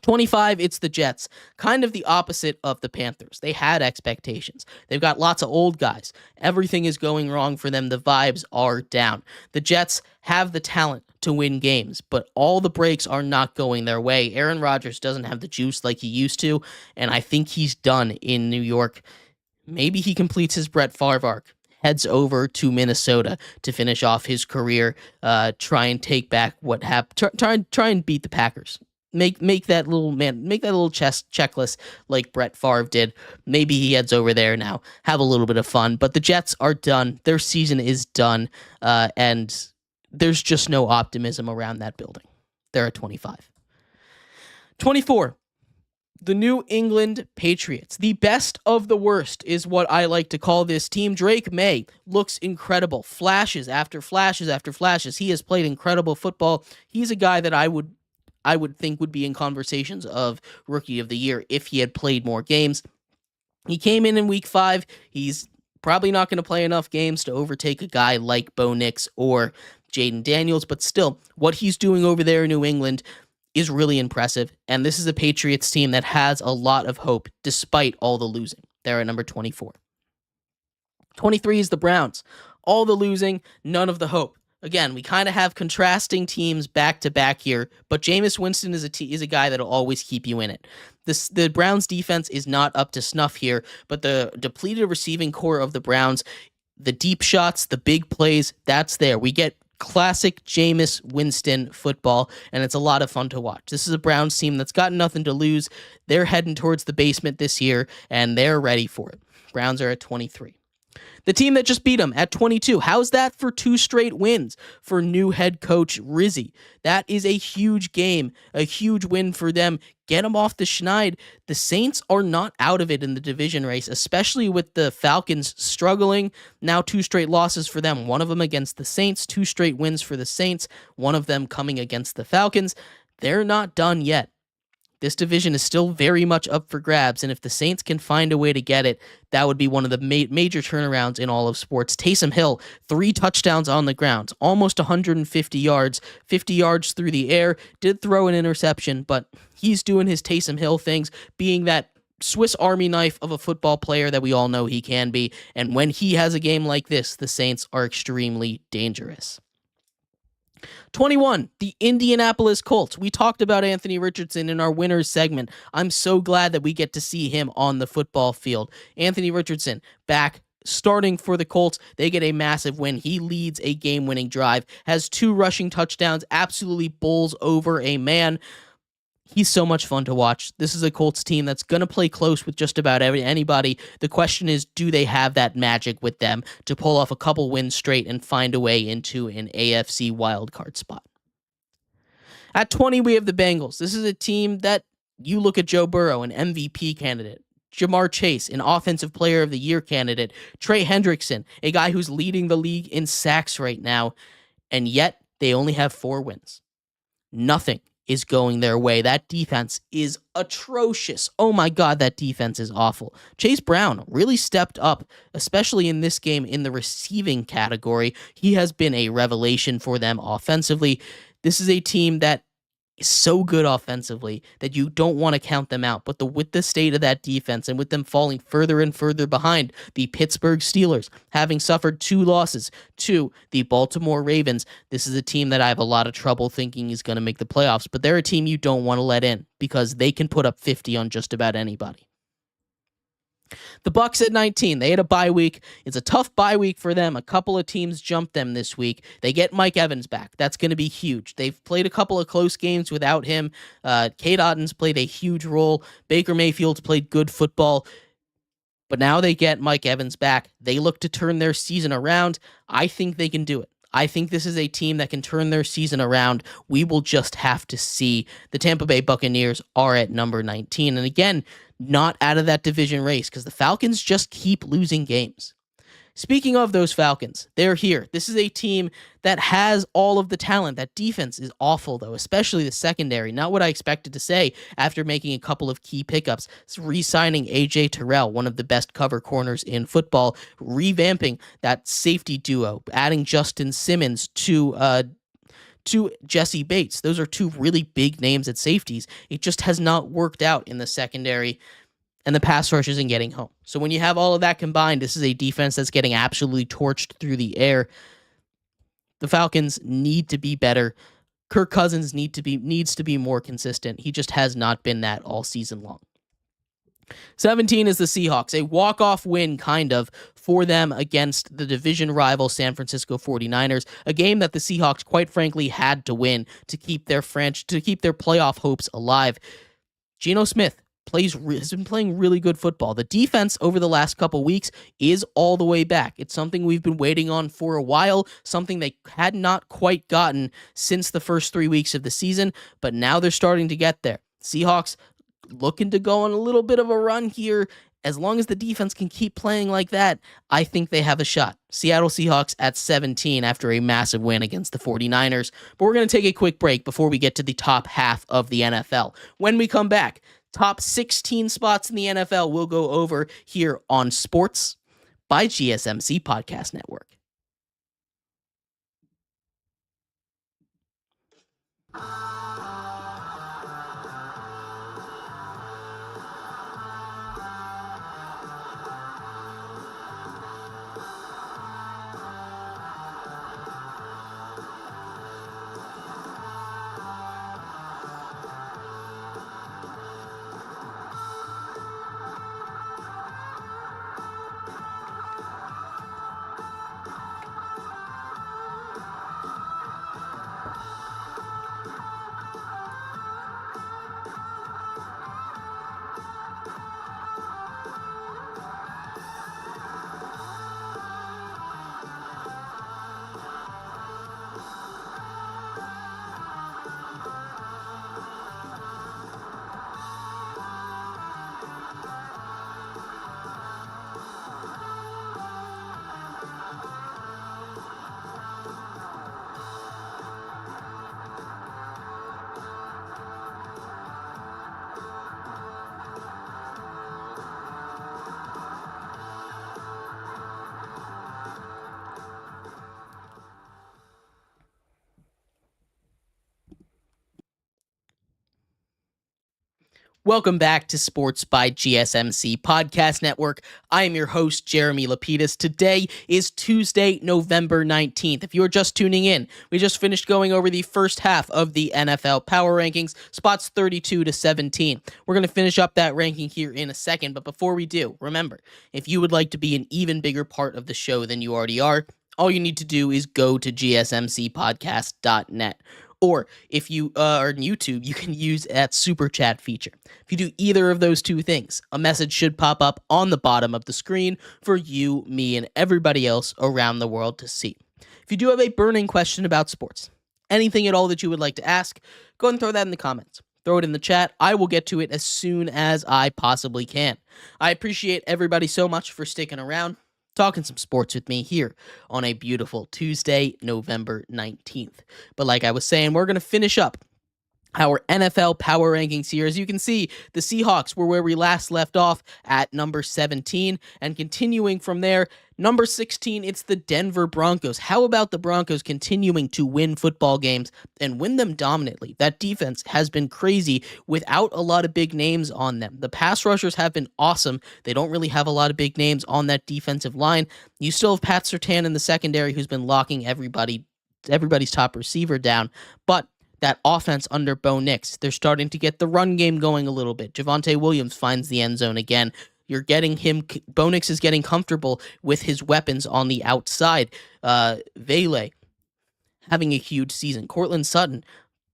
25, it's the Jets, kind of the opposite of the Panthers. They had expectations. They've got lots of old guys. Everything is going wrong for them. The vibes are down. The Jets have the talent to win games, but all the breaks are not going their way. Aaron Rodgers doesn't have the juice like he used to, and I think he's done in New York. Maybe he completes his Brett Favre arc, heads over to Minnesota to finish off his career, try and take back what happened, try and beat the Packers. Make that little checklist like Brett Favre did. Maybe he heads over there now, have a little bit of fun. But the Jets are done. Their season is done, and there's just no optimism around that building. They're at 25. 24. The New England Patriots. The best of the worst is what I like to call this team. Drake May looks incredible. Flashes after flashes after flashes. He has played incredible football. He's a guy that I would think would be in conversations of Rookie of the Year if he had played more games. He came in week 5. He's probably not going to play enough games to overtake a guy like Bo Nix or Jaden Daniels, but still, what he's doing over there in New England is really impressive, and this is a Patriots team that has a lot of hope despite all the losing. They're at number 24. 23 is the Browns. All the losing, none of the hope. Again, we kind of have contrasting teams back to back here, but Jameis Winston is a guy that'll always keep you in it. The Browns defense is not up to snuff here, but the depleted receiving core of the Browns, the deep shots, the big plays, that's there. We get classic Jameis Winston football, and it's a lot of fun to watch. This is a Browns team that's got nothing to lose. They're heading towards the basement this year, and they're ready for it. Browns are at 23. The team that just beat them at 22. How's that for 2 straight wins for new head coach Rizzi? That is a huge game, a huge win for them. Get them off the schneid. The Saints are not out of it in the division race, especially with the Falcons struggling. Now 2 straight losses for them. One of them against the Saints, 2 straight wins for the Saints, one of them coming against the Falcons. They're not done yet. This division is still very much up for grabs, and if the Saints can find a way to get it, that would be one of the major turnarounds in all of sports. Taysom Hill, 3 touchdowns on the ground, almost 150 yards, 50 yards through the air, did throw an interception, but he's doing his Taysom Hill things, being that Swiss Army knife of a football player that we all know he can be, and when he has a game like this, the Saints are extremely dangerous. 21, the Indianapolis Colts. We talked about Anthony Richardson in our winners segment. I'm so glad that we get to see him on the football field. Anthony Richardson back starting for the Colts. They get a massive win. He leads a game-winning drive, has 2 rushing touchdowns, absolutely bowls over a man. He's so much fun to watch. This is a Colts team that's going to play close with just about anybody. The question is, do they have that magic with them to pull off a couple wins straight and find a way into an AFC wildcard spot? At 20, we have the Bengals. This is a team that you look at Joe Burrow, an MVP candidate. Jamar Chase, an Offensive Player of the Year candidate. Trey Hendrickson, a guy who's leading the league in sacks right now. And yet, they only have 4 wins. Nothing is going their way. That defense is atrocious. Oh my God, that defense is awful. Chase Brown really stepped up, especially in this game in the receiving category. He has been a revelation for them offensively. This is a team that is so good offensively that you don't want to count them out. But with the state of that defense and with them falling further and further behind the Pittsburgh Steelers, having suffered 2 losses to the Baltimore Ravens, this is a team that I have a lot of trouble thinking is going to make the playoffs. But they're a team you don't want to let in because they can put up 50 on just about anybody. The Bucs at 19, they had a bye week. It's a tough bye week for them. A couple of teams jumped them this week. They get Mike Evans back. That's going to be huge. They've played a couple of close games without him. Cade Otton's played a huge role. Baker Mayfield's played good football. But now they get Mike Evans back. They look to turn their season around. I think they can do it. I think this is a team that can turn their season around. We will just have to see. The Tampa Bay Buccaneers are at number 19. And again, not out of that division race because the Falcons just keep losing games. Speaking of those Falcons, they're here. This is a team that has all of the talent. That defense is awful, though, especially the secondary. Not what I expected to say after making a couple of key pickups. It's re-signing A.J. Terrell, one of the best cover corners in football, revamping that safety duo, adding Justin Simmons to Jesse Bates. Those are two really big names at safeties. It just has not worked out in the secondary, and the pass rush isn't getting home. So when you have all of that combined, this is a defense that's getting absolutely torched through the air. The Falcons need to be better. Kirk Cousins needs to be more consistent. He just has not been that all season long. 17 is the Seahawks, a walk-off win kind of for them against the division rival San Francisco 49ers, a game that the Seahawks quite frankly had to win to keep their playoff hopes alive. Geno Smith has been playing really good football. The defense over the last couple weeks is all the way back. It's something we've been waiting on for a while, something they had not quite gotten since the first 3 weeks of the season, but now they're starting to get there. Seahawks looking to go on a little bit of a run here. As long as the defense can keep playing like that, I think they have a shot. Seattle Seahawks at 17 after a massive win against the 49ers. But we're going to take a quick break before we get to the top half of the NFL. When we come back, top 16 spots in the NFL we'll go over here on Sports by GSMC Podcast Network. Welcome back to Sports by GSMC Podcast Network. I am your host, Jeremy Lapidus. Today is Tuesday, November 19th. If you're just tuning in, we just finished going over the first half of the NFL Power Rankings, spots 32 to 17. We're going to finish up that ranking here in a second, but before we do, remember, if you would like to be an even bigger part of the show than you already are, all you need to do is go to gsmcpodcast.net. Or if you are on YouTube, you can use that super chat feature. If you do either of those two things, a message should pop up on the bottom of the screen for you, me, and everybody else around the world to see. If you do have a burning question about sports, anything at all that you would like to ask, go ahead and throw that in the comments. Throw it in the chat. I will get to it as soon as I possibly can. I appreciate everybody so much for sticking around, talking some sports with me here on a beautiful Tuesday, November 19th. But like I was saying, we're going to finish up our NFL Power Rankings here. As you can see, the Seahawks were where we last left off at number 17, and continuing from there, number 16, it's the Denver Broncos. How about the Broncos continuing to win football games and win them dominantly? That defense has been crazy without a lot of big names on them. The pass rushers have been awesome. They don't really have a lot of big names on that defensive line. You still have Pat Surtain in the secondary, who's been locking everybody's top receiver down, but that offense under Bo Nix, they're starting to get the run game going a little bit. Javonte Williams finds the end zone again. You're getting him. Bo Nix is getting comfortable with his weapons on the outside. Vele having a huge season. Cortland Sutton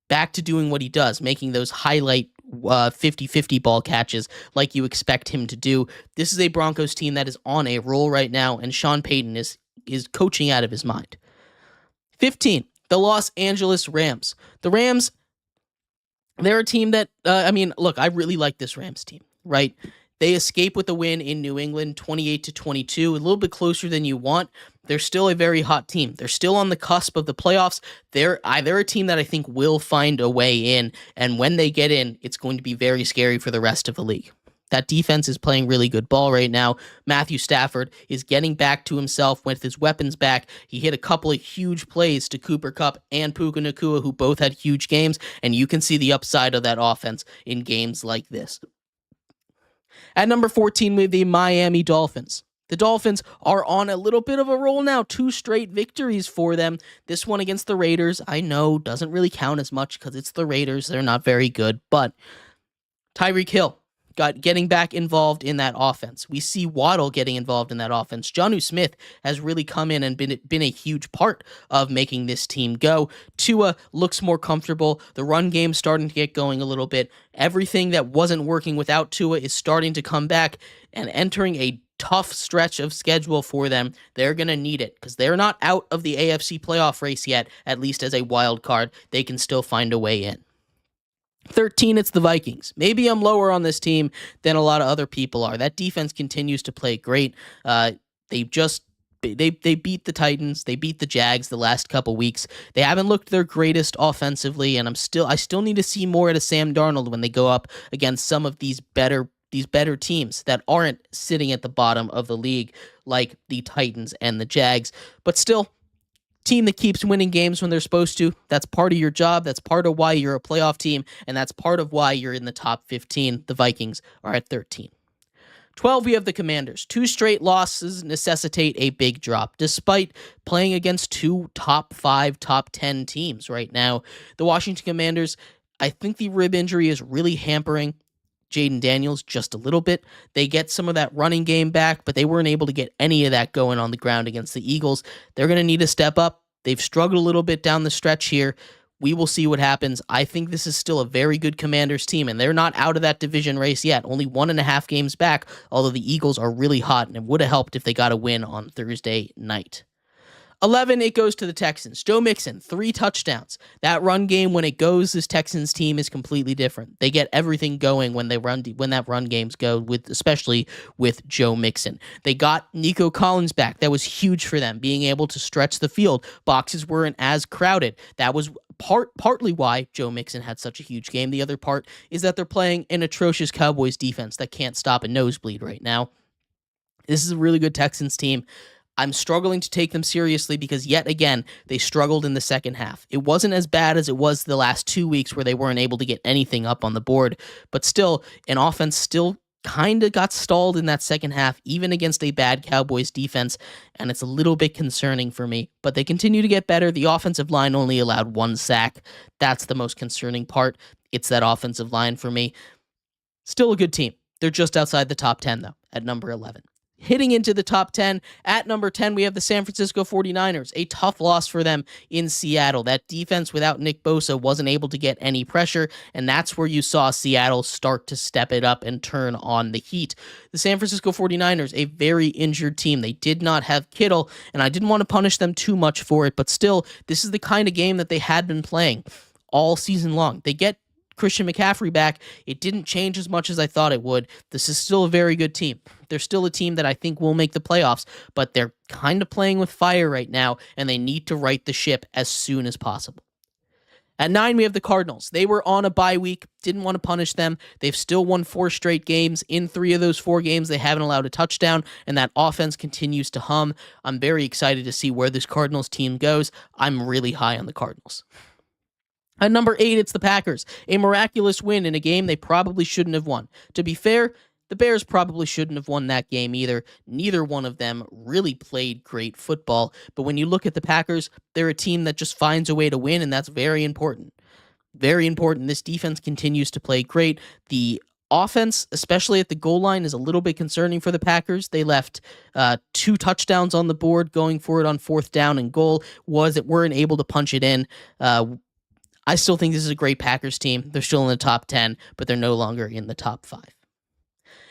back to doing what he does, making those highlight 50-50 ball catches like you expect him to do. This is a Broncos team that is on a roll right now, and Sean Payton is coaching out of his mind. 15. The Los Angeles Rams. The Rams, they're a team that, I really like this Rams team, right? They escape with a win in New England, 28-22, a little bit closer than you want. They're still a very hot team. They're still on the cusp of the playoffs. They're a team that I think will find a way in, and when they get in, it's going to be very scary for the rest of the league. That defense is playing really good ball right now. Matthew Stafford is getting back to himself with his weapons back. He hit a couple of huge plays to Cooper Kupp and Puka Nacua, who both had huge games, and you can see the upside of that offense in games like this. At number 14, we have the Miami Dolphins. The Dolphins are on a little bit of a roll now. 2 straight victories for them. This one against the Raiders, I know, doesn't really count as much because it's the Raiders. They're not very good, but Tyreek Hill getting back involved in that offense. We see Waddle getting involved in that offense. Jonnu Smith has really come in and been a huge part of making this team go. Tua looks more comfortable. The run game's starting to get going a little bit. Everything that wasn't working without Tua is starting to come back and entering a tough stretch of schedule for them. They're going to need it because they're not out of the AFC playoff race yet, at least as a wild card. They can still find a way in. 13, it's the Vikings. Maybe I'm lower on this team than a lot of other people are. That defense continues to play great. They beat the Titans. They beat the Jags the last couple weeks. They haven't looked their greatest offensively, and I still need to see more out of Sam Darnold when they go up against some of these better teams that aren't sitting at the bottom of the league like the Titans and the Jags. But still, team that keeps winning games when they're supposed to. That's part of your job. That's part of why you're a playoff team, and that's part of why you're in the top 15. The Vikings are at 13. 12, we have the Commanders. 2 straight losses necessitate a big drop, despite playing against 2 top 5, top 10 teams right now. The Washington Commanders, I think the rib injury is really hampering Jaden Daniels just a little bit. They get some of that running game back, but they weren't able to get any of that going on the ground against the Eagles. They're going to need to step up. They've struggled a little bit down the stretch here. We will see what happens. I think this is still a very good Commanders team, and they're not out of that division race yet. Only 1.5 games back, although the Eagles are really hot, and it would have helped if they got a win on Thursday night. 11, it goes to the Texans. Joe Mixon, 3 touchdowns. That run game, when it goes, this Texans team is completely different. They get everything going when that run games go, especially with Joe Mixon. They got Nico Collins back. That was huge for them, being able to stretch the field. Boxes weren't as crowded. That was partly why Joe Mixon had such a huge game. The other part is that they're playing an atrocious Cowboys defense that can't stop a nosebleed right now. This is a really good Texans team. I'm struggling to take them seriously because, yet again, they struggled in the second half. It wasn't as bad as it was the last 2 weeks where they weren't able to get anything up on the board, but still, an offense still kind of got stalled in that second half, even against a bad Cowboys defense, and it's a little bit concerning for me. But they continue to get better. The offensive line only allowed 1 sack. That's the most concerning part. It's that offensive line for me. Still a good team. They're just outside the top 10, though, at number 11. Hitting into the top 10, at number 10, we have the San Francisco 49ers. A tough loss for them in Seattle. That defense without Nick Bosa wasn't able to get any pressure, and that's where you saw Seattle start to step it up and turn on the heat. The San Francisco 49ers, a very injured team. They did not have Kittle, and I didn't want to punish them too much for it, but still, this is the kind of game that they had been playing all season long. They get Christian McCaffrey back. It didn't change as much as I thought it would. This is still a very good team. They're still a team that I think will make the playoffs, but they're kind of playing with fire right now, and they need to right the ship as soon as possible. At 9, we have the Cardinals. They were on a bye week. Didn't want to punish them. They've still won 4 straight games. In 3 of those 4 games, they haven't allowed a touchdown, and that offense continues to hum. I'm very excited to see where this Cardinals team goes. I'm really high on the Cardinals. At number 8, it's the Packers. A miraculous win in a game they probably shouldn't have won. To be fair, the Bears probably shouldn't have won that game either. Neither one of them really played great football. But when you look at the Packers, they're a team that just finds a way to win, and that's very important. Very important. This defense continues to play great. The offense, especially at the goal line, is a little bit concerning for the Packers. They left 2 touchdowns on the board going for it on 4th down and goal. Weren't able to punch it in. I still think this is a great Packers team. They're still in the top 10, but they're no longer in the top 5.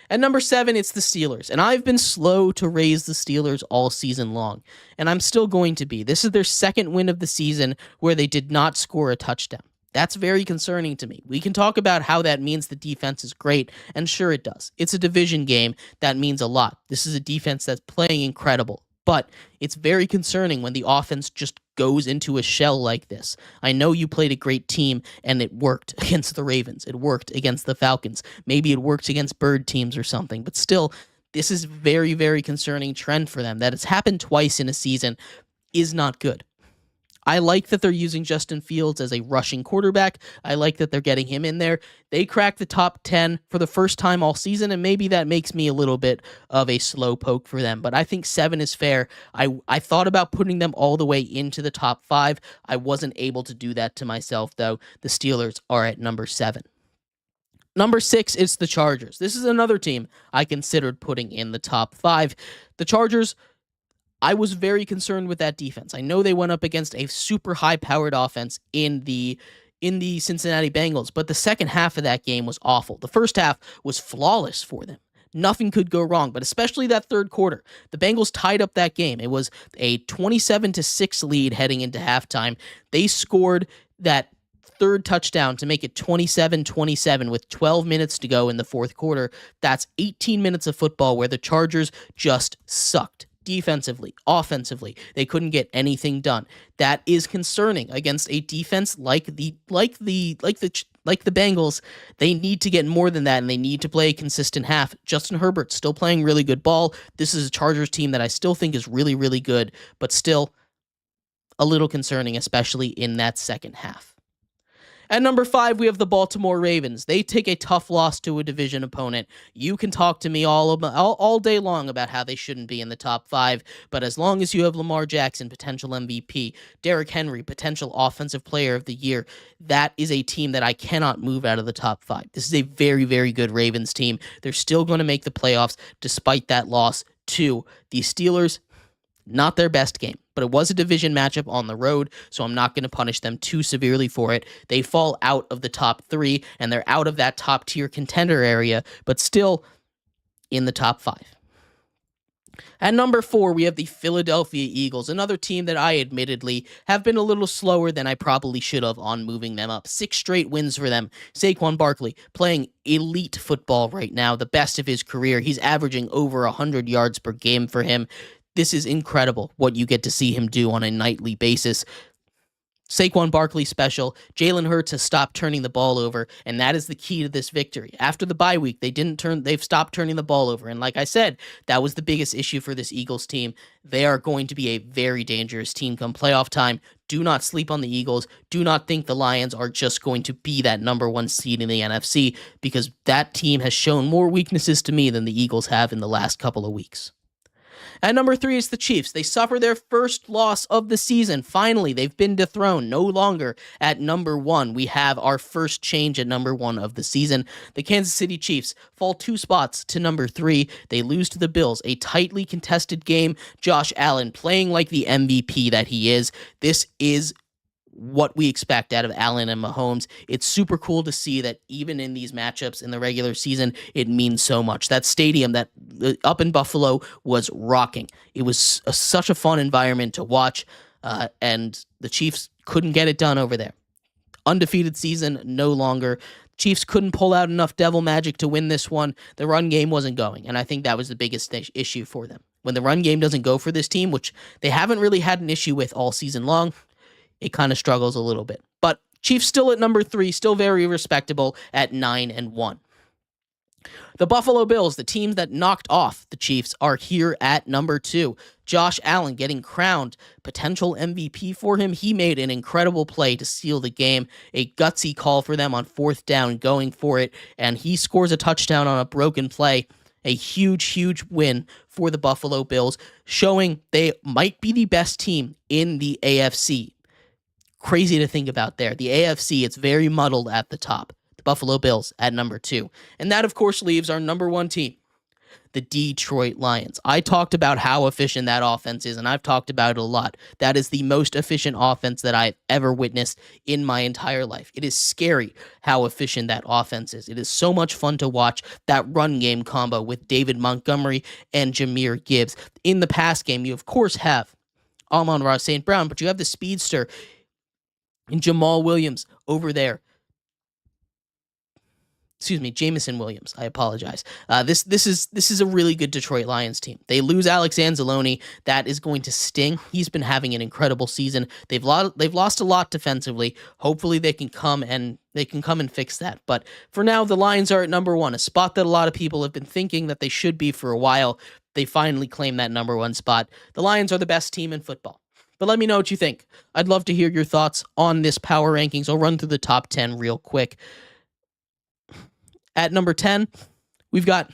At number 7, it's the Steelers, and I've been slow to raise the Steelers all season long, and I'm still going to be. This is their 2nd win of the season where they did not score a touchdown. That's very concerning to me. We can talk about how that means the defense is great, and sure it does. It's a division game. That means a lot. This is a defense that's playing incredible. But it's very concerning when the offense just goes into a shell like this. I know you played a great team, and it worked against the Ravens. It worked against the Falcons. Maybe it worked against bird teams or something. But still, this is very, very concerning trend for them. That it's happened twice in a season is not good. I like that they're using Justin Fields as a rushing quarterback. I like that they're getting him in there. They cracked the top 10 for the first time all season, and maybe that makes me a little bit of a slow poke for them. But I think 7 is fair. I thought about putting them all the way into the top 5. I wasn't able to do that to myself, though. The Steelers are at number 7. Number 6 is the Chargers. This is another team I considered putting in the top 5. The Chargers, I was very concerned with that defense. I know they went up against a super high-powered offense in the Cincinnati Bengals, but the second half of that game was awful. The first half was flawless for them. Nothing could go wrong, but especially that third quarter. The Bengals tied up that game. It was a 27-6 lead heading into halftime. They scored that third touchdown to make it 27-27 with 12 minutes to go in the fourth quarter. That's 18 minutes of football where the Chargers just sucked. Defensively, offensively, they couldn't get anything done. That is concerning against a defense like the Bengals. They need to get more than that, and they need to play a consistent half. Justin Herbert still playing really good ball. This is a Chargers team that I still think is really, really good, but still a little concerning, especially in that second half. At number 5, we have the Baltimore Ravens. They take a tough loss to a division opponent. You can talk to me all day long about how they shouldn't be in the top 5, but as long as you have Lamar Jackson, potential MVP, Derrick Henry, potential Offensive Player of the Year, that is a team that I cannot move out of the top 5. This is a very, very good Ravens team. They're still going to make the playoffs despite that loss to the Steelers. Not their best game, but it was a division matchup on the road, so I'm not going to punish them too severely for it. They fall out of the top 3, and they're out of that top-tier contender area, but still in the top 5. At number 4, we have the Philadelphia Eagles, another team that I admittedly have been a little slower than I probably should have on moving them up. 6 straight wins for them. Saquon Barkley playing elite football right now, the best of his career. He's averaging over 100 yards per game for him. This is incredible what you get to see him do on a nightly basis. Saquon Barkley special. Jalen Hurts has stopped turning the ball over, and that is the key to this victory. After the bye week, they've stopped turning the ball over, and like I said, that was the biggest issue for this Eagles team. They are going to be a very dangerous team come playoff time. Do not sleep on the Eagles. Do not think the Lions are just going to be that number 1 seed in the NFC, because that team has shown more weaknesses to me than the Eagles have in the last couple of weeks. At number 3 is the Chiefs. They suffer their first loss of the season. Finally, they've been dethroned. No longer at number 1. We have our first change at number 1 of the season. The Kansas City Chiefs fall 2 spots to number 3. They lose to the Bills. A tightly contested game. Josh Allen playing like the MVP that he is. This is what we expect out of Allen and Mahomes. It's super cool to see that even in these matchups in the regular season, it means so much. That stadium that up in Buffalo was rocking. It was such a fun environment to watch, and the Chiefs couldn't get it done over there. Undefeated season, no longer. Chiefs couldn't pull out enough devil magic to win this one. The run game wasn't going, and I think that was the biggest issue for them. When the run game doesn't go for this team, which they haven't really had an issue with all season long, it kind of struggles a little bit. But Chiefs still at number 3, still very respectable at 9-1. The Buffalo Bills, the team that knocked off the Chiefs, are here at number 2. Josh Allen getting crowned potential MVP for him. He made an incredible play to seal the game, a gutsy call for them on 4th down, going for it, and he scores a touchdown on a broken play. A huge, huge win for the Buffalo Bills, showing they might be the best team in the AFC. Crazy to think about there. The AFC, it's very muddled at the top. The Buffalo Bills at number 2. And that, of course, leaves our number 1 team, the Detroit Lions. I talked about how efficient that offense is, and I've talked about it a lot. That is the most efficient offense that I've ever witnessed in my entire life. It is scary how efficient that offense is. It is so much fun to watch that run game combo with David Montgomery and Jahmyr Gibbs. In the pass game, you, of course, have Amon-Ra St. Brown, but you have the speedster And Jamal Williams over there. Excuse me, Jamison Williams. I apologize. This is a really good Detroit Lions team. They lose Alex Anzalone. That is going to sting. He's been having an incredible season. They've lost a lot defensively. Hopefully they can come and fix that. But for now, the Lions are at number 1, a spot that a lot of people have been thinking that they should be for a while. They finally claim that number 1 spot. The Lions are the best team in football. But let me know what you think. I'd love to hear your thoughts on this power rankings. I'll run through the top 10 real quick. At number 10, we've got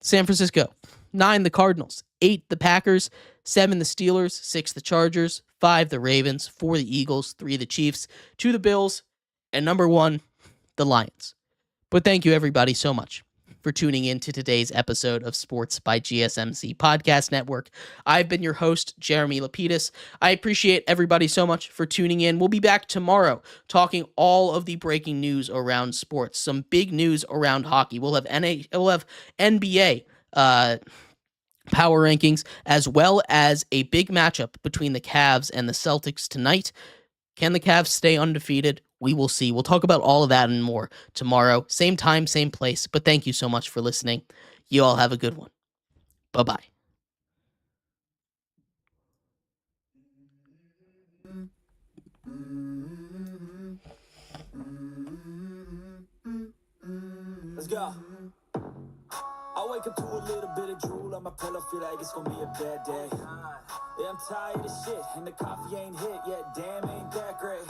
San Francisco. 9, the Cardinals. 8, the Packers. 7, the Steelers. 6, the Chargers. 5, the Ravens. 4, the Eagles. 3, the Chiefs. 2, the Bills. And number 1, the Lions. But thank you, everybody, so much for tuning in to today's episode of Sports by GSMC Podcast Network. I've been your host, Jeremy Lapidus. I appreciate everybody so much for tuning in. We'll be back tomorrow talking all of the breaking news around sports, some big news around hockey. We'll have NBA power rankings, as well as a big matchup between the Cavs and the Celtics tonight. Can the Cavs stay undefeated? We will see. We'll talk about all of that and more tomorrow. Same time, same place. But thank you so much for listening. You all have a good one. Bye-bye. Let's go. I wake up to a little bit of drool on my pillow, feel like it's gonna be a bad day. Yeah, I'm tired of shit, and the coffee ain't hit yet, damn, ain't that great.